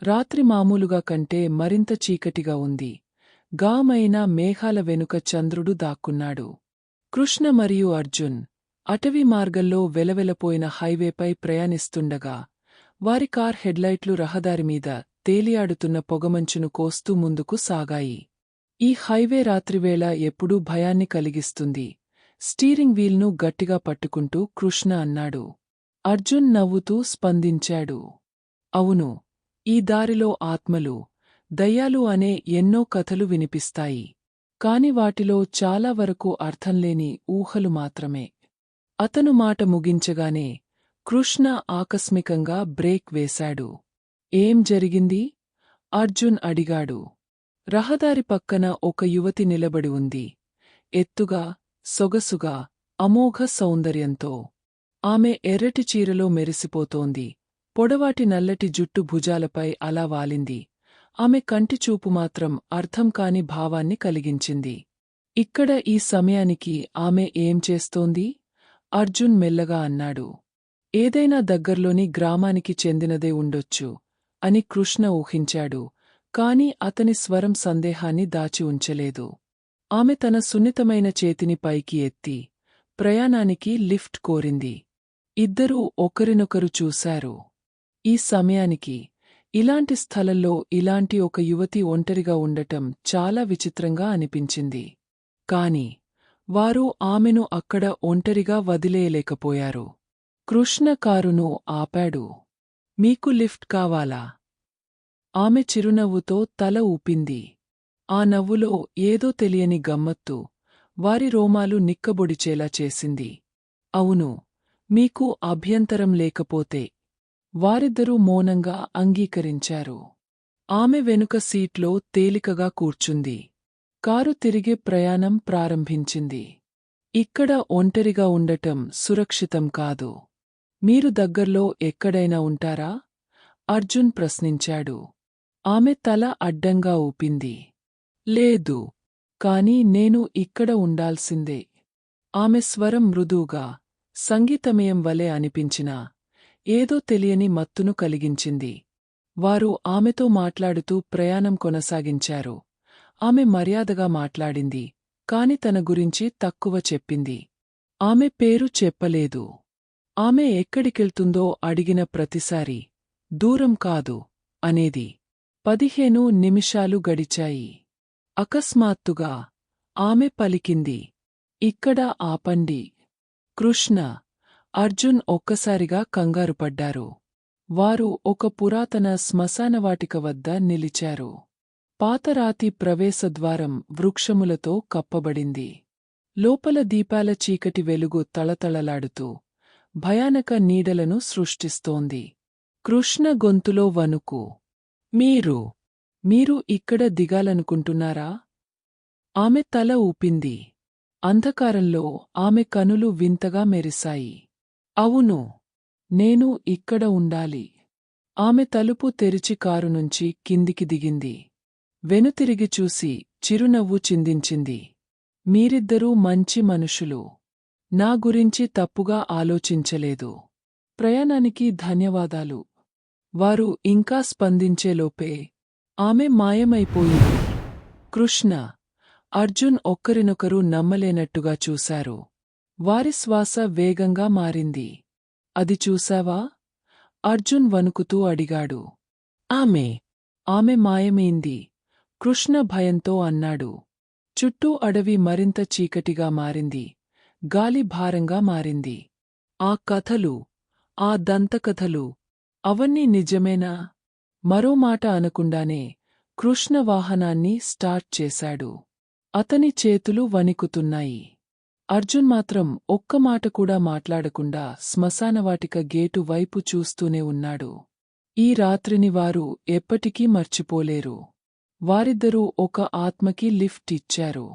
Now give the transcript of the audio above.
రాత్రి మామూలుగా కంటే మరింత చీకటిగా ఉంది. గామైన మేఘాల వెనుక చంద్రుడు దాక్కున్నాడు. కృష్ణ మరియు అర్జున్ అటవీ మార్గంలో వెలవెలపోయిన హైవేపై ప్రయాణిస్తుండగా వారి కార్ హెడ్లైట్లు రహదారిమీద తేలియాడుతున్న పొగమంచును కోస్తూ ముందుకు సాగాయి. ఈ హైవే రాత్రివేళ ఎప్పుడూ భయాన్ని కలిగిస్తుంది. స్టీరింగ్ వీల్ను గట్టిగా పట్టుకుంటూ కృష్ణ అన్నాడు. అర్జున్ నవ్వుతూ స్పందించాడు. అవును, ఈ దారిలో ఆత్మలు, దయ్యాలు అనే ఎన్నో కథలు వినిపిస్తాయి. కాని వాటిలో చాలా వరకు అర్థంలేని ఊహలు మాత్రమే. అతను మాట ముగించగానే కృష్ణ ఆకస్మికంగా బ్రేక్ వేశాడు. ఏం జరిగింది? అర్జున్ అడిగాడు. రహదారి పక్కన ఒక యువతి నిలబడి ఉంది. ఎత్తుగా, సొగసుగా, అమోఘ సౌందర్యంతో. ఆమె ఎర్రటి చీరలో మెరిసిపోతోంది. పొడవాటి నల్లటి జుట్టు భుజాలపై అలా వాలింది. ఆమె కంటిచూపు మాత్రం అర్థంకాని భావాన్ని కలిగించింది. ఇక్కడ ఈ సమయానికి ఆమె ఏం చేస్తోంది? అర్జున్ మెల్లగా అన్నాడు. ఏదైనా దగ్గర్లోని గ్రామానికి చెందినదే ఉండొచ్చు అని కృష్ణ ఊహించాడు. కాని అతని స్వరం సందేహాన్ని దాచి ఉంచలేదు. ఆమె తన సున్నితమైన చేతిని పైకి ఎత్తి ప్రయాణానికి లిఫ్ట్ కోరింది. ఇద్దరూ ఒకరినొకరు చూశారు. ఈ సమయానికి ఇలాంటి స్థలంలో ఇలాంటి ఒక యువతి ఒంటరిగా ఉండటం చాలా విచిత్రంగా అనిపించింది. కాని వారు ఆమెను అక్కడ ఒంటరిగా వదిలేయలేకపోయారు. కృష్ణ కారును ఆపాడు. మీకు లిఫ్ట్ కావాలా? ఆమె చిరునవ్వుతో తల ఊపింది. ఆ నవ్వులో ఏదో తెలియని గమ్మత్తు వారి రోమాలు నిక్కబొడిచేలా చేసింది. అవును, మీకు అభ్యంతరం లేకపోతే. వారిద్దరూ మౌనంగా అంగీకరించారు. ఆమె వెనుక సీట్లో తేలికగా కూర్చుంది. కారు తిరిగే ప్రయాణం ప్రారంభించింది. ఇక్కడ ఒంటరిగా ఉండటం సురక్షితం కాదు. మీరు దగ్గర్లో ఎక్కడైనా ఉంటారా? అర్జున్ ప్రశ్నించాడు. ఆమె తల అడ్డంగా ఊపింది. లేదు, కాని నేను ఇక్కడ ఉండాల్సిందే. ఆమె స్వరం మృదువుగా, సంగీతమయం వలె అనిపించినా ఏదో తెలియని మత్తును కలిగించింది. వారు ఆమెతో మాట్లాడుతూ ప్రయాణం కొనసాగించారు. ఆమె మర్యాదగా మాట్లాడింది, కాని తన గురించి తక్కువ చెప్పింది. ఆమె పేరు చెప్పలేదు. ఆమె ఎక్కడికెళ్తుందో అడిగిన ప్రతిసారీ దూరం కాదు అనేది. 15 నిమిషాలు గడిచాయి. అకస్మాత్తుగా ఆమె పలికింది. ఇక్కడ ఆపండి. కృష్ణ, అర్జున్ ఒక్కసారిగా కంగారుపడ్డారు. వారు ఒక పురాతన శ్మశానవాటిక వద్ద నిలిచారు. పాతరాతి ప్రవేశద్వారం వృక్షములతో కప్పబడింది. లోపల దీపాల చీకటి వెలుగు తళతళలాడుతూ భయానక నీడలను సృష్టిస్తోంది. కృష్ణ గొంతులో వణుకు. మీరు ఇక్కడ దిగాలనుకుంటున్నారా? ఆమె తల ఊపింది. అంధకారంలో ఆమె కనులు వింతగా మెరిశాయి. అవును, నేను ఇక్కడ ఉండాలి. ఆమె తలుపు తెరిచి కారు నుంచి కిందికి దిగింది. వెనుతిరిగి చూసి చిరునవ్వు చిందించింది. మీరిద్దరూ మంచి మనుషులు. నా గురించి తప్పుగా ఆలోచించలేదు. ప్రయాణానికి ధన్యవాదాలు. వారు ఇంకా స్పందించేలోపే ఆమె మాయమైపోయింది. కృష్ణ, అర్జున్ ఒక్కరినొకరు నమ్మలేనట్టుగా చూశారు. వారి శ్వాస వేగంగా మారింది. అది చూశావా? అర్జున్ వణుకుతూ అడిగాడు. ఆమె మాయమైంది, కృష్ణ భయంతో అన్నాడు. చుట్టూ అడవి మరింత చీకటిగా మారింది. గాలి భారంగా మారింది. ఆ కథలు, ఆ దంతకథలు, అవన్నీ నిజమేనా? మరో మాట అనకుండానే కృష్ణ వాహనాన్ని స్టార్ట్ చేశాడు. అతని చేతులు వణికుతున్నాయి. అర్జున్ మాత్రం ఒక్క మాట కూడా మాట్లాడకుండా శ్మశానవాటిక గేటు వైపు చూస్తూనే ఉన్నాడు. ఈ రాత్రిని వారు ఎప్పటికీ మర్చిపోలేరు. వారిద్దరూ ఒక ఆత్మకి లిఫ్ట్ ఇచ్చారు.